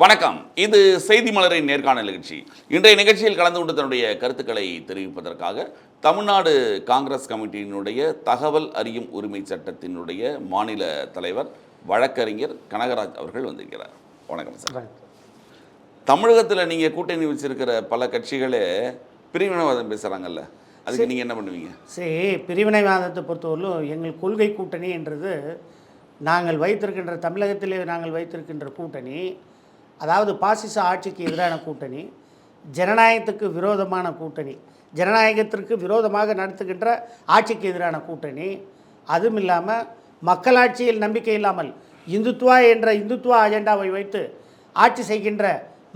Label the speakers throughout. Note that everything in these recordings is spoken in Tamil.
Speaker 1: வணக்கம். இது செய்தி மலரின் நேர்காணல் நிகழ்ச்சி. இன்றைய நிகழ்ச்சியில் கலந்து கொண்டு தன்னுடைய கருத்துக்களை தெரிவிப்பதற்காக தமிழ்நாடு காங்கிரஸ் கமிட்டியினுடைய தகவல் அறியும் உரிமை சட்டத்தினுடைய மாநில தலைவர் வழக்கறிஞர் கனகராஜ் அவர்கள் வந்திருக்கிறார். வணக்கம் சார். தமிழகத்தில் நீங்கள் கூட்டணி வச்சிருக்கிற பல கட்சிகளே பிரிவினைவாதம் பேசுகிறாங்கல்ல, அதுக்கு நீங்கள் என்ன பண்ணுவீங்க?
Speaker 2: சரி, பிரிவினைவாதத்தை பொறுத்தவரையிலும் எங்கள் கொள்கை கூட்டணி என்றது நாங்கள் வைத்திருக்கின்ற தமிழகத்திலே நாங்கள் வைத்திருக்கின்ற கூட்டணி, அதாவது பாசிச ஆட்சிக்கு எதிரான கூட்டணி, ஜனநாயகத்துக்கு விரோதமான கூட்டணி, ஜனநாயகத்திற்கு விரோதமாக நடத்துகின்ற ஆட்சிக்கு எதிரான கூட்டணி, அதுவும் இல்லாமல் மக்களாட்சியில் நம்பிக்கை இல்லாமல் இந்துத்துவா என்ற இந்துத்துவா அஜெண்டாவை வைத்து ஆட்சி செய்கின்ற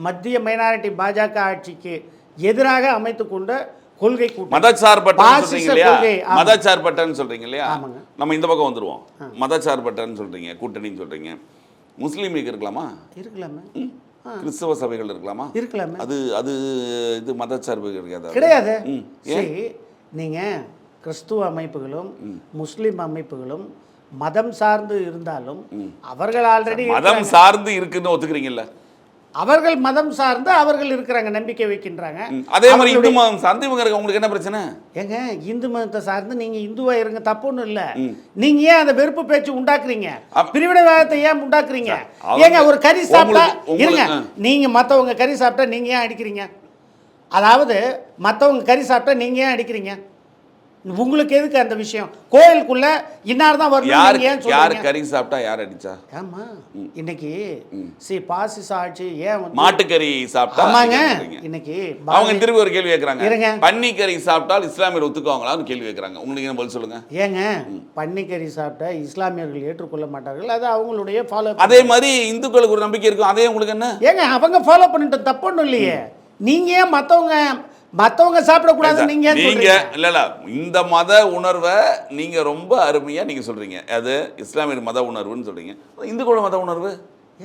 Speaker 2: மத்திய மைனாரிட்டி பாஜக ஆட்சிக்கு எதிராக அமைத்து கொண்ட கொள்கை கூட்டணி.
Speaker 1: மதச்சார்பற்றன்னு சொல்றீங்க இல்லையா? நம்ம இந்த பக்கம் வந்துருவோம். மதச்சார்பற்றன்னு சொல்றீங்க, கூட்டணின்னு சொல்றீங்க. முஸ்லீம் லீக் இருக்கலாமா? இருக்கலாமே. கிறிஸ்தவ சபைகள் இருக்கலாமா? இருக்கலாமே. அது அது இது மதச்சார்பு கிடையாது.
Speaker 2: சரி, நீங்கள் கிறிஸ்துவ அமைப்புகளும் முஸ்லீம் அமைப்புகளும் மதம் சார்ந்து இருந்தாலும் அவர்கள் ஆல்ரெடி
Speaker 1: மதம் சார்ந்து இருக்குன்னு ஒத்துக்கிறீங்கல்ல?
Speaker 2: அவர்கள் மதம் சார்ந்து அவர்கள் இருக்கிறாங்க, நம்பிக்கை வைக்கின்றாங்க.
Speaker 1: அதே மாதிரி இந்து மதம் சார்ந்து இவங்க இருக்க. உங்களுக்கு என்ன பிரச்சனை?
Speaker 2: ஏங்க, இந்து மதத்தை சார்ந்து நீங்க இந்துவா இருங்க, தப்பு ஒன்றும் இல்லை. நீங்க ஏன் அந்த வெறுப்பு பேச்சு உண்டாக்குறீங்க? பிரிவினைவாதத்தை ஏன் உண்டாக்குறீங்க? ஏங்க, ஒரு கறி சாப்பிட்டா இருங்க, நீங்க மற்றவங்க கறி சாப்பிட்டா நீங்க ஏன் அடிக்கிறீங்க? அதாவது மற்றவங்க கறி சாப்பிட்டா நீங்க ஏன் அடிக்கிறீங்க? உங்களுக்கு எதுக்கு அந்த விஷயம்? கோயிலுக்குள்ள இன்னார் தான் வரணும்.
Speaker 1: யார் கறி சாப்பிட்டா யார் அடிச்சா?
Speaker 2: ஆமா, இன்னைக்கு பாசிச ஆட்சி ஏன்
Speaker 1: மாட்டுக்கறி சாப்பிட்டா?
Speaker 2: ஆமாங்க, இன்னைக்கு
Speaker 1: அவங்க திருப்பி ஒரு கேள்வி கேட்கறாங்க. பன்னிக்கறி சாப்பிட்டால் இஸ்லாமியர் ஒத்துக்குவாங்களான்னு கேள்வி கேட்கறாங்க. உங்களுக்கு என்ன பதில் சொல்லுங்க?
Speaker 2: ஏங்க, பன்னிக்கறி சாப்பிட்டா இஸ்லாமியர்கள் ஏற்றுக்கொள்ள மாட்டார்கள், அது அவங்களுடைய ஃபாலோ.
Speaker 1: அதே மாதிரி இந்துக்களுக்கு ஒரு நம்பிக்கை இருக்கும், அதே உங்களுக்கு என்ன?
Speaker 2: ஏங்க, அவங்க ஃபாலோ பண்ணிட்டு தப்பு ஒன்றும் இல்லையே. நீங்க ஏன் மற்றவங்க சாப்பிடக்கூடாது? நீங்க
Speaker 1: இல்ல இந்த மத உணர்வை நீங்க ரொம்ப அருமையா நீங்க சொல்றீங்க. அது இஸ்லாமிய மத உணர்வுன்னு சொல்றீங்க. இந்துக்களோட மத உணர்வு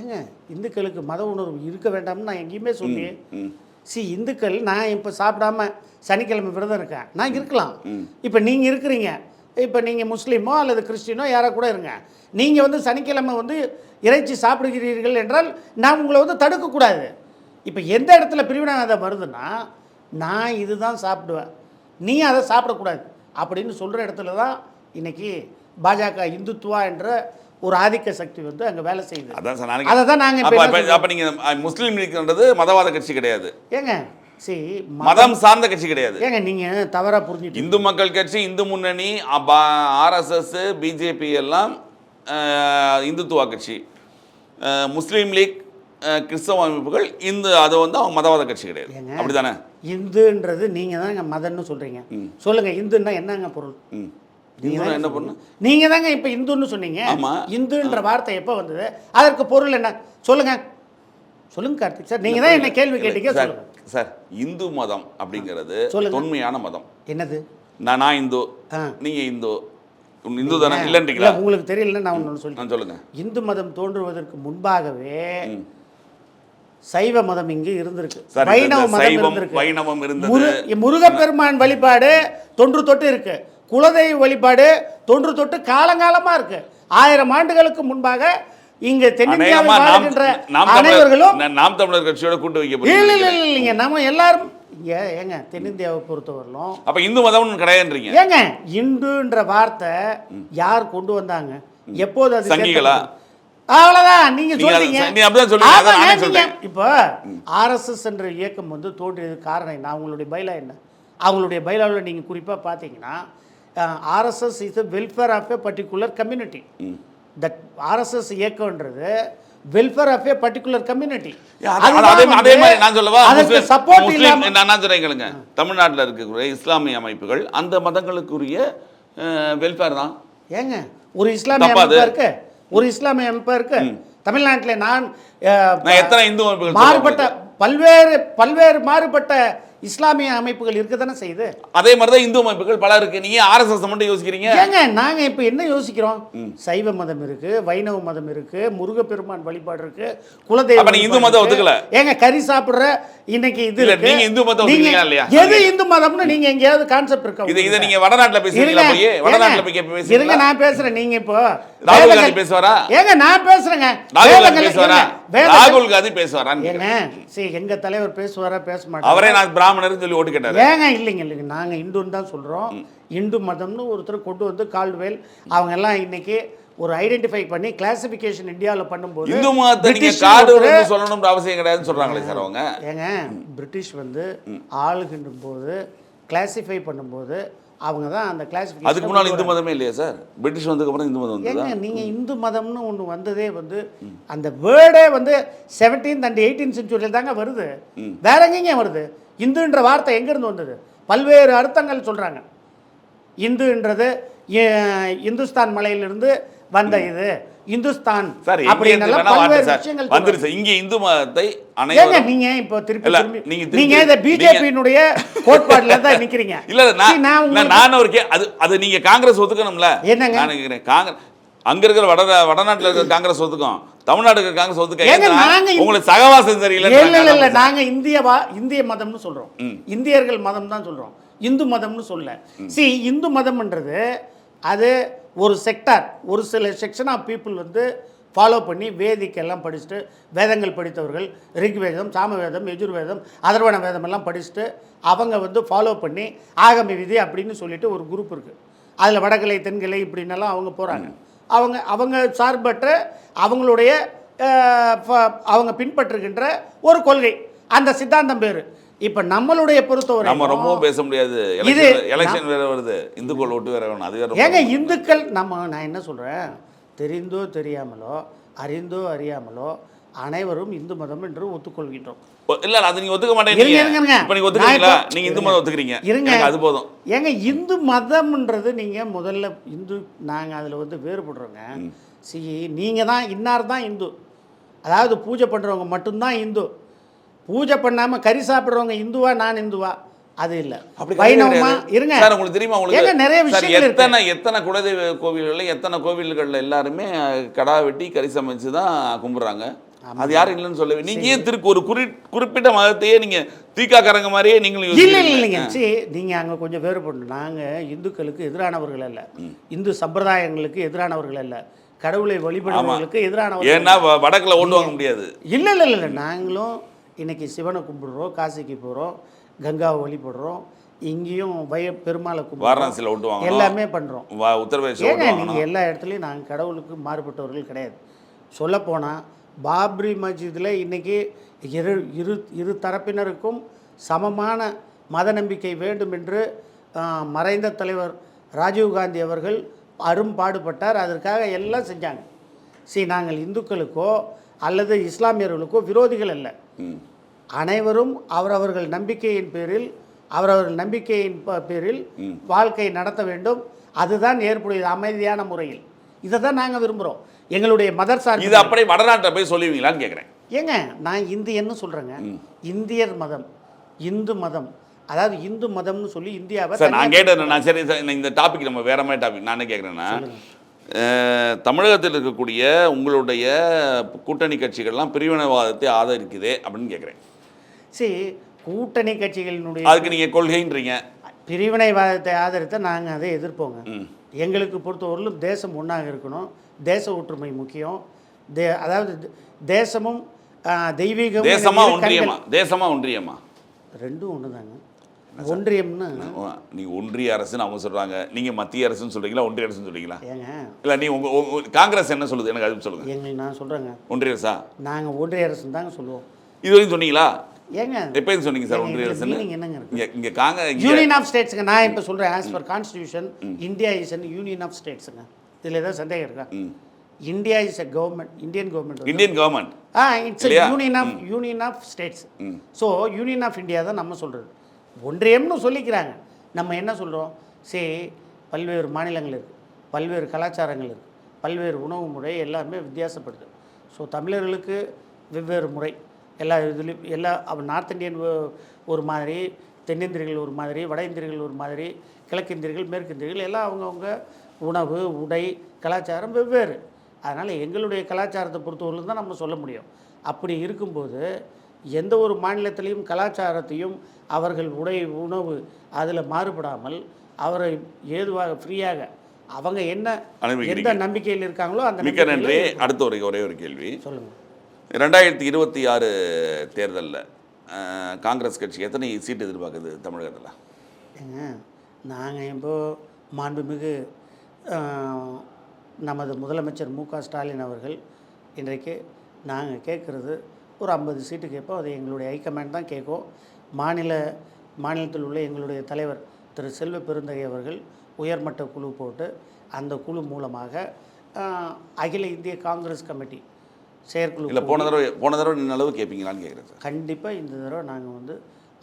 Speaker 2: ஏங்க, இந்துக்களுக்கு மத உணர்வு இருக்க வேண்டாம்னு நான் எங்கேயுமே சொன்னேன். இந்துக்கள், நான் இப்போ சாப்பிடாம சனிக்கிழமை விரதம் இருக்கேன், நான் இருக்கலாம். இப்போ நீங்கள் இருக்கிறீங்க, இப்போ நீங்கள் முஸ்லீமோ அல்லது கிறிஸ்டினோ யாராக கூட இருங்க, நீங்கள் வந்து சனிக்கிழமை வந்து இறைச்சி சாப்பிடுகிறீர்கள் என்றால் நான் உங்களை வந்து தடுக்கக்கூடாது. இப்போ எந்த இடத்துல பிரிவினைவாதம் வருதுன்னா, நான் இதுதான் சாப்பிடுவேன், நீ அதை சாப்பிடக்கூடாது அப்படின்னு சொல்கிற இடத்துல தான் இன்றைக்கி பாஜக இந்துத்துவா என்ற ஒரு ஆதிக்க சக்தி வந்து அங்கே வேலை செய்யுது. அதை தான் நாங்கள்.
Speaker 1: அப்போ நீங்கள் முஸ்லீம் லீக்ன்றது மதவாத கட்சி கிடையாது.
Speaker 2: ஏங்க,
Speaker 1: மதம் சார்ந்த கட்சி கிடையாது.
Speaker 2: ஏங்க, நீங்கள் தவறாக புரிஞ்சுட்டு,
Speaker 1: இந்து மக்கள் கட்சி, இந்து முன்னணி, RSS, பிஜேபி எல்லாம் இந்துத்துவா கட்சி. முஸ்லீம் லீக், கிறிஸ்தவ அமைப்புகள் அது வந்து அவங்க மதவாத கட்சி கிடையாது. அப்படிதானே?
Speaker 2: இந்துன்றது நீங்க தாங்க மதம்னு சொல்றீங்க. சொல்லுங்க, இந்துன்னா என்னங்க பொருள்?
Speaker 1: என்ன பொருள்?
Speaker 2: நீங்க தாங்க இப்ப இந்துன்னு சொன்னீங்க. இந்துன்ற வார்த்தை எப்ப வந்தது? அதற்கு பொருள் என்ன? சொல்லுங்க சொல்லுங்க கார்த்திக் சார், நீங்க தான் என்ன கேள்வி கேட்டீங்க. சொல்லுங்க
Speaker 1: சார். இந்து மதம் அப்படிங்கிறது தொன்மையான மதம்.
Speaker 2: என்னது?
Speaker 1: நான் இந்து, நீங்க இந்து, இந்து தானே இல்லன்றீங்களா?
Speaker 2: உங்களுக்கு தெரியல, நான் ஒன்று சொல்றேன்.
Speaker 1: சொல்லுங்க.
Speaker 2: இந்து மதம் தோன்றுவதற்கு முன்பாகவே சைவ மதம் இங்கு இருந்திருக்கு, வைணவ மதம் இருந்திருக்கு, முருகப்பெருமான் வழிபாடு தொன்று தொட்டு இருக்கு, குலதெய்வ வழிபாடு தொன்று தொட்டு காலங்காலமா இருக்கு. 1000 ஆண்டுகளுக்கு முன்பாக இங்க தென்னிந்தியாவில் வாழ்கின்ற அனைவர்களும்
Speaker 1: நாம் தமிழர் கட்சியோட கூட்டு வைக்க
Speaker 2: இல்லைங்க, நம்ம எல்லாரும் ஏங்க தென்னிந்தியாவை பொறுத்தவரையிலும்
Speaker 1: அப்ப இந்து மதம் கிடையாதுன்றீங்க.
Speaker 2: ஏங்க, இந்துன்ற வார்த்தை யார் கொண்டு வந்தாங்க? எப்போது? அது
Speaker 1: சங்கிகளா?
Speaker 2: அவ்வளவுதான். நீங்க சொல்றீங்க. இப்போ RSS என்ற இயக்கம் வந்து தோன்றியது காரணம் என்ன? அவங்களுடைய பைலா என்ன? அவங்களுடைய பைலாவில் நீங்க குறிப்பா பார்த்தீங்கன்னா, RSS is a welfare of a particular community. That RSS இயக்கம்ன்றது welfare of a particular community.
Speaker 1: அதே மாதிரி நான் சொல்லவா,
Speaker 2: அதுக்கு சப்போர்ட் இல்லாம
Speaker 1: நான் சொல்றேங்க, தமிழ்நாட்டில் இருக்கக்கூடிய இஸ்லாமிய அமைப்புகள் அந்த மதங்களுக்குரிய வெல்ஃபேர் தான்.
Speaker 2: ஏங்க, ஒரு இஸ்லாமிய அமைப்பு இருக்கு, ஒரு இஸ்லாமிய அமைப்பு இருக்கு தமிழ்நாட்டில். நான்
Speaker 1: எத்தனை இந்து அமைப்புகள்
Speaker 2: மாறுபட்ட பல்வேறு மாறுபட்ட இஸ்லாமிய அமைப்புகள் இருக்க தானே செய்யுது.
Speaker 1: அதே மாதிரி தான் இந்து அமைப்புகள் பல இருக்கு. நீங்க ஆர்எஸ்எஸ் மட்டும் யோசிக்கிறீங்க.
Speaker 2: ஏங்க நாங்க இப்போ என்ன யோசிக்கிறோம்? சைவ மதம் இருக்கு, வைணவ மதம் இருக்கு, முருகப்பெருமான் வழிபாடு இருக்கு, குலதெய்வம்.
Speaker 1: அப்ப நீங்க இந்து மதம் ஒத்துக்கல?
Speaker 2: ஏங்க கறி சாப்பிடுற இன்னைக்கு இது
Speaker 1: இல்ல,
Speaker 2: இருக்கு.
Speaker 1: நீங்க இந்து மதம் ஒத்துக்கிறீங்களா இல்லையா?
Speaker 2: எது இந்து மதம்னு நீங்க எங்கேயாவது கான்செப்ட் இருக்கா?
Speaker 1: இத நீங்க வடநாட்டுல பேசுறீங்களா? போய் வடநாட்டுல போய் பேசுறீங்க.
Speaker 2: இருங்க, நான் பேசுறேன். நீங்க இப்போ
Speaker 1: ராகுல் காந்தி பேசுவாரா?
Speaker 2: ஏங்க நான் பேசுறேங்க.
Speaker 1: ராகுல் காந்தி பேசுவாரா? ராகுல் காந்தி பேசுவாரா?
Speaker 2: ஏங்க சரி, எங்க தலைவர் பேசுவாரா பேச மாட்டாரா?
Speaker 1: அவரே நான் பிராமணர்னு சொல்லி ஓட்டு கேட்டாரு.
Speaker 2: ஏங்க இல்லைங்க நாங்க இந்துன்னு தான் சொல்றோம். இந்து மதம்னு ஒருத்தர் கொண்டு வந்து கால்டுவெல் அவங்க எல்லாம் இன்னைக்கு ஒரு ஐடென்டிஃபை பண்ணி கிளாசிஃபிகேஷன் இந்தியாவில் பண்ணும்போது
Speaker 1: இந்து மதத்தை நீங்க கார்டு சொல்லணும்ன்ற அவசியம் கிடையாதுன்னு சொல்றாங்களே சார் அவங்க.
Speaker 2: ஏங்க பிரிட்டிஷ் வந்து ஆளுகின்ற போது கிளாசிஃபை பண்ணும்போது அவங்க தான் அந்த கிளாசிஃபிகேஷன்.
Speaker 1: அதுக்கு முன்னாடி இந்து மதமே இல்லையா சார்? பிரிட்டிஷ் வந்ததுக்கு அப்புறம் இந்து மதம் வந்ததா?
Speaker 2: ஏங்க நீங்க இந்து மதம்னு ஒன்று வந்ததே வந்து அந்த வேர்டே வந்து 17th and 18th செஞ்சுரியில் தாங்க வருது. வேற எங்கேங்க வருது? இந்துன்ற வார்த்தை எங்கேருந்து வந்தது? பல்வேறு அர்த்தங்கள் சொல்றாங்க. இந்துன்றது இந்துஸ்தான் மலையிலிருந்து வந்த இது இந்துஸ்தான் அப்படின்னலாம் பல்வேறு விஷயங்கள்
Speaker 1: வந்துருச்சு. இங்க இந்து மதத்தை
Speaker 2: ஏங்க நீங்க இப்போ திருப்பி நீங்க இந்த பிஜேபியினுடைய கோட்பாடுல தான் நிக்கிறீங்க.
Speaker 1: இல்ல நான் ஒரு அது நீங்க காங்கிரஸ் ஒத்துக்கணும்ல.
Speaker 2: என்னங்க
Speaker 1: நான் நினைக்கிறேன் காங்கிரஸ் அங்க இருக்கிற வடநாட்டுல இருக்கிற காங்கிரஸ் ஒத்துக்கும், தமிழ்நாடு இருக்கிற காங்கிரஸ் ஒத்துக்க. உங்களுக்கு சகவாசம் சரியில்லை.
Speaker 2: இல்ல நாங்க இந்திய மதம்னு சொல்றோம். இந்தியர்கள் மதம் தான் சொல்றோம், இந்து மதம்னு சொல்ல. இந்து மதம்ன்றது அது ஒரு செக்டார், ஒரு சில செக்ஷன் ஆஃப் பீப்புள் வந்து ஃபாலோ பண்ணி வேதிக்கெல்லாம் படிச்சுட்டு வேதங்கள் படித்தவர்கள் ரிக்வேதம், சாமவேதம், யஜுர்வேதம், அதர்வண வேதம் எல்லாம் படிச்சுட்டு அவங்க வந்து ஃபாலோ பண்ணி ஆகம விதி அப்படின்னு சொல்லிட்டு ஒரு குரூப் இருக்குது. அதில் வடகலை தென்கலை இப்படின்னெல்லாம் அவங்க போகிறாங்க. அவங்க சார்பற்ற அவங்களுடைய அவங்க பின்பற்றுகின்ற ஒரு கொள்கை, அந்த சித்தாந்தம் பேர். இப்போ நம்மளுடைய பொறுத்தவரை
Speaker 1: நம்ம ரொம்ப பேச முடியாது. எலெக்ஷன் வேற வருது, இந்துக்கள் ஓட்டு வேற வேணும். அது வேற
Speaker 2: ஏங்க இந்துக்கள் நான் என்ன சொல்கிறேன், தெரிந்தோ தெரியாமலோ அறிந்தோ அறியாமலோ அனைவரும் இந்து மதம் என்று ஒத்துக்கொள்கின்றோம்.
Speaker 1: இல்ல அது நீங்க ஒத்துக்க மாட்டேங்கிறீங்க. இப்ப நீங்க ஒத்துக்கிறீங்களா? நீங்க இந்து மதம் ஒத்துக்கிறீங்க. இருங்க, அது போதும்.
Speaker 2: ஏங்க இந்து மதம்ன்றது நீங்க முதல்ல இந்து நாங்க அதுல வந்து வேறுபடுறோங்க. நீங்க தான் இன்னார் தான் இந்து, அதாவது பூஜை பண்றவங்க மட்டும்தான் இந்து. பூஜை பண்ணாம கறி சாப்பிடுறவங்க இந்துவா நான் இந்துவா அது இல்ல. வைணவமா இருங்க
Speaker 1: சார். உங்களுக்கு தெரியுமா, உங்களுக்கு
Speaker 2: நிறைய விஷயங்கள்
Speaker 1: எத்தனை குலதெய்வ கோவில்கள்ல எத்தனை கோவில்கள்ல எல்லாருமே கடா வெட்டி கறி சமைச்சு தான் கும்பிடுறாங்க. அது யாரும் இல்லைன்னு சொல்லவே. நீங்க ஏன் ஒரு குறிப்பிட்ட மதத்தையே நீங்க தீக்காக்காரங்க மாதிரியே நீங்களும்
Speaker 2: இல்லைங்க. நீங்க அங்க கொஞ்சம் வேறுபடணும். நாங்க இந்துக்களுக்கு எதிரானவர்கள் அல்ல, இந்து சம்பிரதாயங்களுக்கு எதிரானவர்கள் அல்ல, கடவுளை வழிபடுறவங்களுக்கு எதிரானவர்கள்.
Speaker 1: ஏன்னா வடக்குல ஓட்டு வாங்க முடியாது.
Speaker 2: இல்ல நாங்களும் இன்னைக்கு சிவனை கும்பிடுறோம், காசிக்கு போகிறோம், கங்காவை வழிபடுறோம், இங்கேயும் பெருமாளை கும்பிடுறோம், எல்லாமே பண்ணுறோம். ஏங்க நீங்கள் எல்லா இடத்துலையும் நாங்கள் கடவுளுக்கு மாறுபட்டவர்கள் கிடையாது. சொல்லப்போனால் பாப்ரி மஸ்ஜிதில் இன்றைக்கி இரு தரப்பினருக்கும் சமமான மத நம்பிக்கை வேண்டும் என்று மறைந்த தலைவர் ராஜீவ்காந்தி அவர்கள் அரும்பாடுபட்டார். அதற்காக எல்லாம் செஞ்சாங்க. நாங்கள் இந்துக்களுக்கோ அல்லது இஸ்லாமியர்களுக்கோ விரோதிகள் அல்ல. அனைவரும் அவரவர்கள் நம்பிக்கையின் பேரில் வாழ்க்கை நடத்த வேண்டும். அதுதான் ஏற்புடையது, அமைதியான முறையில். இதை தான் நாங்கள் விரும்புகிறோம். எங்களுடைய மதர் சார்
Speaker 1: இது அப்படியே வடநாட்டில் போய் சொல்லுவீங்களான்னு கேட்குறேன்.
Speaker 2: ஏங்க நான் இந்தியன்னு சொல்கிறேங்க. இந்தியர் மதம், இந்து மதம், அதாவது இந்து மதம்னு சொல்லி இந்தியாவை
Speaker 1: சார் நான் கேட்டேன். நான் சரி இந்த டாபிக் நம்ம வேற மாதிரி டாபிக் நான் என்ன கேட்குறேன்னா, தமிழகத்தில் இருக்கக்கூடிய உங்களுடைய கூட்டணி கட்சிகள்லாம் பிரிவினைவாதத்தை ஆதரிக்குதே அப்படின்னு கேட்குறேன்.
Speaker 2: கூட்டணி கட்சிகளினுடைய
Speaker 1: அதுக்கு நீங்கள் கொள்கைன்றீங்க.
Speaker 2: பிரிவினைவாதத்தை ஆதரித்த நாங்கள் அதை எதிர்ப்போங்க. எங்களுக்கு பொறுத்தவரையிலும் தேசம் ஒன்றாக இருக்கணும், தேச ஒற்றுமை முக்கியம். அதாவது தேசமும் தெய்வீகம்.
Speaker 1: தேசமா ஒன்றியமா
Speaker 2: ரெண்டும் ஒன்று தாங்க. ஒன்றியம்னு
Speaker 1: நீ ஒன்றிய அரசுன்னு அவங்க சொல்றாங்க, நீங்க மத்திய அரசுன்னு சொல்றீங்களா ஒன்றிய அரசுன்னு சொல்றீங்களா?
Speaker 2: ஏங்க
Speaker 1: இல்ல நீ உங்க காங்கிரஸ் என்ன சொல்லுது எனக்கு அது சொல்லுங்க.
Speaker 2: எங்களுக்கு நான் சொல்றேங்க ஒன்றிய
Speaker 1: அரசா.
Speaker 2: நாங்கள் ஒன்றிய அரசுன்னு தாங்க சொல்லுவோம்.
Speaker 1: இது வரைக்கும் சொன்னீங்களா?
Speaker 2: ஏங்க
Speaker 1: எப்போ சொன்னீங்க சார் ஒன்றிய அரசுன்னு? இங்க காங்கிரஸ்
Speaker 2: யூனியன் ஆஃப் ஸ்டேட்ஸ்ங்க. நான் இப்போ சொல்றேன், as per constitution India is an union of ஸ்டேட்ஸ்ங்க. இதில் ஏதாவது சந்தேகம் இருக்கா? India is a government, Indian government. It's union of states. So union of India தான் நம்ம சொல்கிறது. ஒன்றியம்னு சொல்லிக்கிறாங்க. நம்ம என்ன சொல்கிறோம்? பல்வேறு மாநிலங்கள் இருக்குது, பல்வேறு கலாச்சாரங்கள் இருக்குது, பல்வேறு உணவு முறை எல்லாமே வித்தியாசப்படுது. ஸோ தமிழர்களுக்கு வெவ்வேறு முறை எல்லா இதுலேயும் நார்த் இந்தியன் ஒரு மாதிரி, தென்னிந்தியர்கள் ஒரு மாதிரி, வட இந்தியர்கள் ஒரு மாதிரி, கிழக்கிந்தியர்கள், மேற்கிந்தியர்கள் எல்லாம் அவங்கவுங்க உணவு, உடை, கலாச்சாரம் வெவ்வேறு. அதனால் எங்களுடைய கலாச்சாரத்தை பொறுத்தவரையிலும் தான் நம்ம சொல்ல முடியும். அப்படி இருக்கும்போது எந்த ஒரு மாநிலத்திலையும் கலாச்சாரத்தையும் அவர்கள் உடை, உணவு அதில் மாறுபடாமல் அவரை ஏதுவாக ஃப்ரீயாக அவங்க என்ன எந்த நம்பிக்கையில் இருக்காங்களோ அந்த
Speaker 1: மிக்க நன்றி. அடுத்த ஒரே ஒரு கேள்வி
Speaker 2: சொல்லுங்கள்.
Speaker 1: 2026 தேர்தலில் காங்கிரஸ் கட்சி எத்தனை சீட்டு எதிர்பார்க்குது தமிழகத்தில்?
Speaker 2: ஏங்க நாங்கள் இப்போது மாண்புமிகு நமது முதலமைச்சர் மு க ஸ்டாலின் அவர்கள் இன்றைக்கு நாங்கள் கேட்குறது ஒரு 50 சீட்டு கேட்போம். அது எங்களுடைய ஹைகமாண்ட் தான் கேட்கும். மாநிலத்தில் உள்ள எங்களுடைய தலைவர் திரு செல்வ பெருந்தகை அவர்கள் உயர்மட்ட குழு போட்டு அந்த குழு மூலமாக அகில இந்திய காங்கிரஸ் கமிட்டி செயற்குழு
Speaker 1: இல்லை போன தடவை இந்த அளவு கேட்பீங்களான்னு கேட்குறேன் சார்.
Speaker 2: கண்டிப்பாக இந்த தடவை நாங்கள் வந்து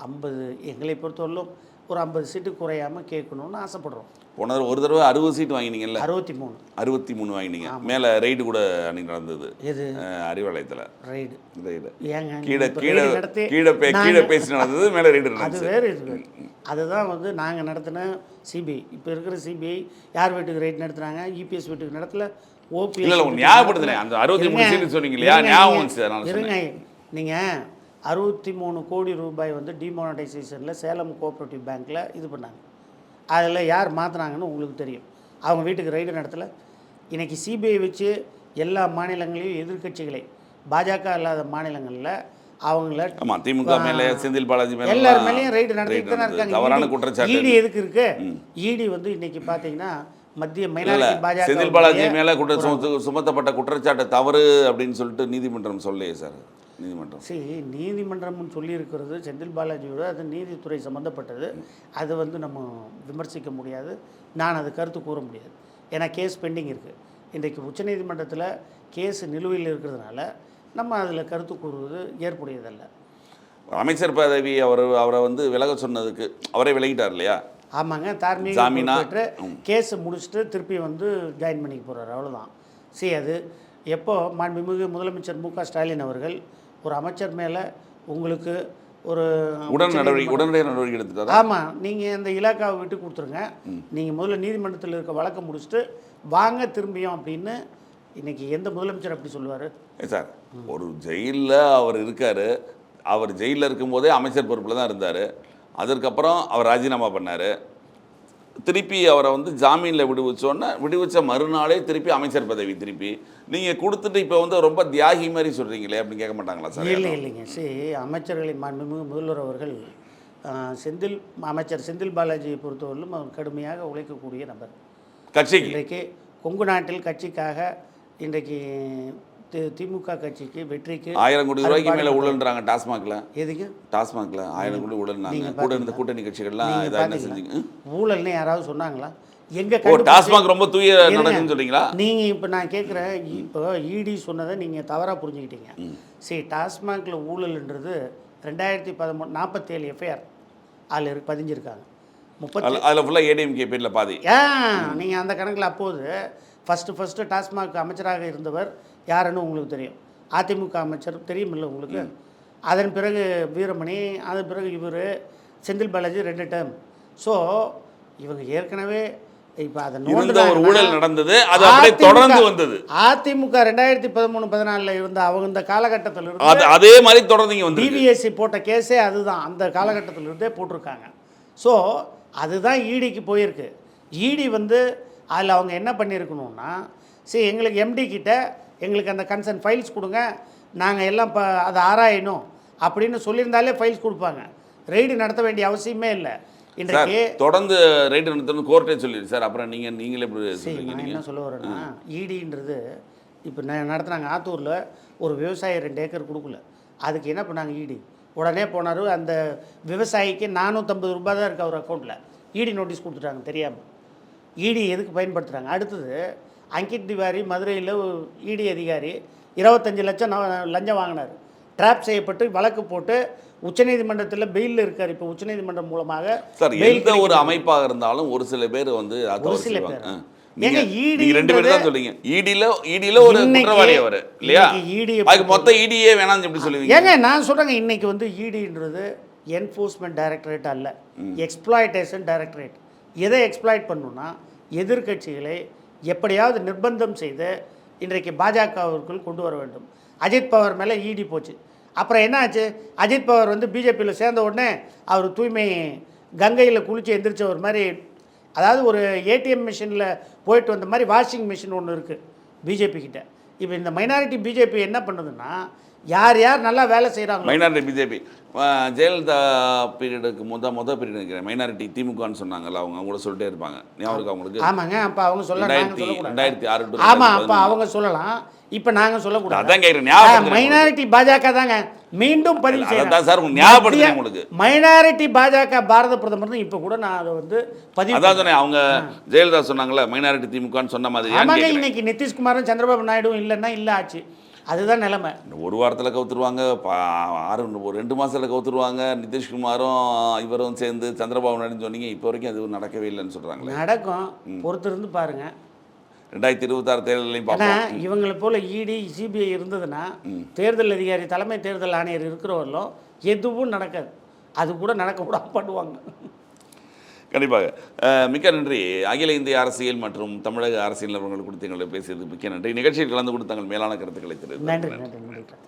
Speaker 2: 50 எங்களை பொறுத்தவரையிலும் ஒரு 50 சீட்டு குறையாமல் கேட்கணும்னு ஆசைப்படுறோம்.
Speaker 1: போன தடவை ஒரு தடவை 60 சீட்டு வாங்கினீங்கல்ல?
Speaker 2: 63
Speaker 1: வாங்கினீங்க. மேலே ரைடு கூட அன்னைக்கு நடந்தது.
Speaker 2: எது?
Speaker 1: அறிவாலயத்தில்
Speaker 2: ரைடு.
Speaker 1: ஏங்க
Speaker 2: கீழே
Speaker 1: பேசி நடந்தது, மேலே ரைடு.
Speaker 2: அது வேறு, இது வேறு. அதுதான் வந்து நாங்கள் நடத்தின சிபிஐ. இப்போ இருக்கிற சிபிஐ யார் வீட்டுக்கு ரைடு நடத்துனாங்க? இபிஎஸ் வீட்டுக்கு நடத்தல, ஓபிஎஸ்.
Speaker 1: இல்லை ஞாபகப்படுத்துனேன். அந்த 63 சீட்டு சொன்னீங்க இல்லையா, ஞாபகம்
Speaker 2: இருங்க. நீங்கள் 63 கோடி ரூபாய் வந்து டிமானிட்டைசேஷனில் சேலம் கோஆப்ரேட்டிவ் பேங்க்கில் இது பண்ணாங்க. அதில் யார் மாற்றினாங்கன்னு உங்களுக்கு தெரியும். அவங்க வீட்டுக்கு ரைடு நடத்தலை. இன்றைக்கி சிபிஐ வச்சு எல்லா மாநிலங்களையும் எதிர்க்கட்சிகளை, பாஜக இல்லாத மாநிலங்களில் அவங்கள
Speaker 1: திமுக மேலே, செந்தில் பாலாஜி மேலே,
Speaker 2: எல்லார் மேலேயும் ரைடு நடத்திட்டு தானே இருக்காங்க.
Speaker 1: தவறான குற்றச்சாட்டு.
Speaker 2: இடி எதுக்கு இருக்கு? இடி வந்து இன்றைக்கி பார்த்தீங்கன்னா மத்திய மைனாரிட்டி பாஜக
Speaker 1: செந்தில் பாலாஜி மேலே சுமத்தப்பட்ட குற்றச்சாட்டு தவறு அப்படின்னு சொல்லிட்டு நீதிமன்றம் சொல்லையே சார்.
Speaker 2: நீதிமன்றம்னு சொல்லியிருக்கிறது செந்தில் பாலாஜியோட, அது நீதித்துறை சம்மந்தப்பட்டது. அது வந்து நம்ம விமர்சிக்க முடியாது, நான் அது கருத்து கூற முடியாது. ஏன்னா கேஸ் பெண்டிங் இருக்குது. இன்றைக்கு உச்சநீதிமன்றத்தில் கேஸ் நிலுவையில் இருக்கிறதுனால நம்ம அதில் கருத்து கூறுவது ஏற்புடையதல்ல.
Speaker 1: அமைச்சர் பதவி அவரை வந்து விலக சொன்னதுக்கு அவரே விலகிட்டார் இல்லையா?
Speaker 2: ஆமாங்க. தார்மீக கேஸை முடிச்சுட்டு திருப்பி வந்து ஜாயின் பண்ணிக்க போகிறார், அவ்வளோதான். அது எப்போ மாண்புமிகு முதலமைச்சர் மு க ஸ்டாலின் அவர்கள் ஒரு அமைச்சர் மேலே உங்களுக்கு ஒரு
Speaker 1: உடனடி நடவடிக்கை எடுத்துட்டாரு.
Speaker 2: ஆமாம், நீங்கள் இந்த இலாக்காவை விட்டு கொடுத்துருங்க, நீங்கள் முதல்ல நீதிமன்றத்தில் இருக்க வழக்கை முடிச்சுட்டு வாங்க திரும்பியும் அப்படின்னு இன்றைக்கி எந்த முதலமைச்சர் அப்படி சொல்லுவார்
Speaker 1: சார்? ஒரு ஜெயிலில் அவர் இருக்கார். அவர் ஜெயிலில் இருக்கும்போதே அமைச்சர் பொறுப்பில் தான் இருந்தார். அதற்கப்புறம் அவர் ராஜினாமா பண்ணார். திருப்பி அவரை வந்து ஜாமீனில் விடுவிச்ச மறுநாளே திருப்பி அமைச்சர் பதவி திருப்பி நீங்கள் கொடுத்துட்டு இப்போ வந்து ரொம்ப தியாகி மாதிரி சொல்கிறீங்களே அப்படின்னு கேட்க மாட்டாங்களா சார்?
Speaker 2: இல்லைங்க. அமைச்சர்களை மாண்புமிகு முதல்வர் அவர்கள் அமைச்சர் செந்தில் பாலாஜியை பொறுத்தவரையிலும் அவர் கடுமையாக உழைக்கக்கூடிய நபர்.
Speaker 1: கட்சிக்கு
Speaker 2: இன்றைக்கு கொங்கு நாட்டில் கட்சிக்காக இன்றைக்கு திமுக கட்சிக்கு வெற்றிக்கு
Speaker 1: 1000 கோடி ரூபாய்க்கு மேலே ஊழல்ன்றாங்க டாஸ்மாகில்.
Speaker 2: எதுக்கு
Speaker 1: டாஸ்மாகில் 1000 கோடி ஊழல்னாங்க. கூட இருந்த கூட்டணி கட்சிகள்லாம் என்ன செஞ்சீங்க?
Speaker 2: ஊழல்னு யாராவது சொன்னாங்களா? எங்கே
Speaker 1: டாஸ்மாக் ரொம்ப தூய நடக்குன்னு சொல்றீங்களா?
Speaker 2: நீங்கள் இப்போ நான் கேட்குறேன், இப்போ இடி சொன்னதை நீங்கள் தவறாக புரிஞ்சுக்கிட்டீங்க. டாஸ்மாகில் ஊழல்ன்றது 2013 47 எஃப்ஐஆர் அதில் பதிஞ்சிருக்காங்க. 30
Speaker 1: அதில் ஃபுல்லாக ஏடிஎம்கே பேரில் பாதி.
Speaker 2: நீங்கள் அந்த கணக்கில் அப்போது ஃபஸ்ட்டு டாஸ்மாக் அமைச்சராக இருந்தவர் யாருன்னு உங்களுக்கு தெரியும். அதிமுக அமைச்சர் தெரியுமில்ல உங்களுக்கு. அதன் பிறகு வீரமணி, அதன் பிறகு இவர் செந்தில் பாலாஜி 2 டேர்ம். ஸோ இவங்க ஏற்கனவே இப்போ அதை
Speaker 1: ஊழல் நடந்தது, அது அப்படியே தொடர்ந்து வந்தது.
Speaker 2: அதிமுக 2013-14 இருந்த அவங்க இந்த காலகட்டத்தில் இருந்து
Speaker 1: அதே மாதிரி தொடர்ந்து வந்து
Speaker 2: டிவிஎஸ்சி போட்ட கேஸே அதுதான், அந்த காலகட்டத்தில் இருந்தே போட்டிருக்காங்க. ஸோ அதுதான் ஈடிக்கு போயிருக்கு. ஈடி வந்து அதில் அவங்க என்ன பண்ணியிருக்கணும்னா, எங்களுக்கு எம்டி கிட்ட எங்களுக்கு அந்த கன்சர்ன் ஃபைல்ஸ் கொடுங்க, நாங்கள் எல்லாம் அதை ஆராயணும் அப்படின்னு சொல்லியிருந்தாலே ஃபைல்ஸ் கொடுப்பாங்க. ரெய்டு நடத்த வேண்டிய அவசியமே இல்லை. இன்றைக்கு
Speaker 1: தொடர்ந்து ரைடு நடத்தணும் கோர்ட்டே சொல்லிடுது சார். அப்புறம் நீங்களே எப்படி
Speaker 2: நான் என்ன சொல்ல வரேன்னா, ஈடின்றது இப்போ நடத்துனாங்க ஆத்தூரில் ஒரு விவசாயி 2 ஏக்கர் கொடுக்கல, அதுக்கு என்ன பண்ணாங்க? ஈடி உடனே போனார். அந்த விவசாயிக்கு 450 ரூபாய் தான் இருக்குது அவர் அக்கௌண்ட்டில். ஈடி நோட்டீஸ் கொடுத்துட்டாங்க தெரியாமல். ஈடி எதுக்கு பயன்படுத்துகிறாங்க? அடுத்தது அங்கித் திவாரி மதுரையில் ஈடி அதிகாரி 25 லட்சம் லஞ்சம் வாங்கினார். ட்ராப் செய்யப்பட்டு வழக்கு போட்டு உச்சநீதிமன்றத்தில் பெயிலில் இருக்கார். இப்போ உச்சநீதிமன்றம் மூலமாக
Speaker 1: சார் எந்த ஒரு அமைப்பாக இருந்தாலும் ஒரு சில பேர் வந்து
Speaker 2: ஒரு சில பேர்
Speaker 1: நீங்க 2 பேர் தான் சொல்றீங்க. ஈடில ஒரு குற்றவாளி அவர் இல்லையா? அதுக்கு மொத்த ஈடியே வேணாம்னு எப்படி சொல்லுவீங்க?
Speaker 2: ஏங்க நான் சொல்றேங்க, இன்னைக்கு வந்து ஈடின்றது என்ஃபோர்ஸ்மெண்ட் டைரக்டரேட் அல்ல, எக்ஸ்ப்ளாய்டேஷன் டைரக்டரேட். எதை எக்ஸ்ப்ளாய்ட் பண்ணணும்னா எதிர்க்கட்சிகளை எப்படியாவது நிர்பந்தம் செய்து இன்றைக்கு பாஜகவிற்குள் கொண்டு வர வேண்டும். அஜித் பவார் மேலே இடி போச்சு. அப்புறம் என்ன ஆச்சு? அஜித் பவார் வந்து பிஜேபியில் சேர்ந்த உடனே அவர் தூய்மை கங்கையில் குளித்து எந்திரிச்ச ஒரு மாதிரி, அதாவது ஒரு ஏடிஎம் மிஷினில் போயிட்டு வந்த மாதிரி வாஷிங் மிஷின் ஒன்று இருக்குது பிஜேபி கிட்ட. இப்போ இந்த மைனாரிட்டி பிஜேபி என்ன பண்ணுதுன்னா, யார் யார் நல்லா வேலை செய்கிறாங்க
Speaker 1: மைனாரிட்டி பிஜேபி ஜெயலலிதா பீரியடுக்கு மொதல் பீரியட் நினைக்கிறேன், மைனாரிட்டி திமுகன்னு சொன்னாங்கல்ல, அவங்க கூட சொல்லிட்டே இருப்பாங்க. ஞாபகம் இருக்கா உங்களுக்கு?
Speaker 2: ஆமாங்க. அப்போ அவங்க சொல்லலாம்,
Speaker 1: 2006
Speaker 2: ஆமாம், அப்போ அவங்க சொல்லலாம், இப்போ நாங்கள் சொல்லக்கூடாது.
Speaker 1: அதான் கேட்குறேன்.
Speaker 2: மைனாரிட்டி பாஜக தாங்க மீண்டும் பதிவு செய்யலாம்
Speaker 1: சார். ஞாபகப்படுத்துறேன் உங்களுக்கு.
Speaker 2: மைனாரிட்டி பாஜக பாரத பிரதமர் இப்போ கூட நான் அதை வந்து பதிவு.
Speaker 1: அதான் சொன்னேன், அவங்க ஜெயலலிதா சொன்னாங்கல்ல மைனாரிட்டி திமுகன்னு சொன்ன மாதிரி.
Speaker 2: ஆமாங்க. இன்னைக்கு நிதிஷ்குமாரும் சந்திரபாபு நாயுடும் இல்லைன்னா இல்லை ஆச்சு. அதுதான் நிலைமை.
Speaker 1: ஒரு வாரத்தில் கவுத்துருவாங்க, 2 மாதத்தில் கவுத்துருவாங்க. நிதிஷ்குமாரும் இவரும் சேர்ந்து சந்திரபாபு நாயுடு சொன்னீங்க, இப்போ வரைக்கும் அது நடக்கவே இல்லைன்னு சொல்கிறாங்களே.
Speaker 2: நடக்கும், பொறுத்திருந்து பாருங்க.
Speaker 1: 2026 தேர்தலையும் பார்ப்போம்.
Speaker 2: இவங்களை போல இடி சிபிஐ இருந்ததுன்னா தேர்தல் அதிகாரி தலைமை தேர்தல் ஆணையர் இருக்கிறவர்களும் எதுவும் நடக்காது. அது கூட நடக்க கூட பண்ணுவாங்க.
Speaker 1: கண்டிப்பாக. மிக்க நன்றி. அகில இந்திய அரசியல் மற்றும் தமிழக அரசியல் நிறுவனங்கள் குறித்து எங்களை பேசியது மிக்க நன்றி. நிகழ்ச்சியில் கலந்து கொடுத்து தங்கள் மேலான கருத்துக்களை தெரிவித்து
Speaker 2: நன்றி.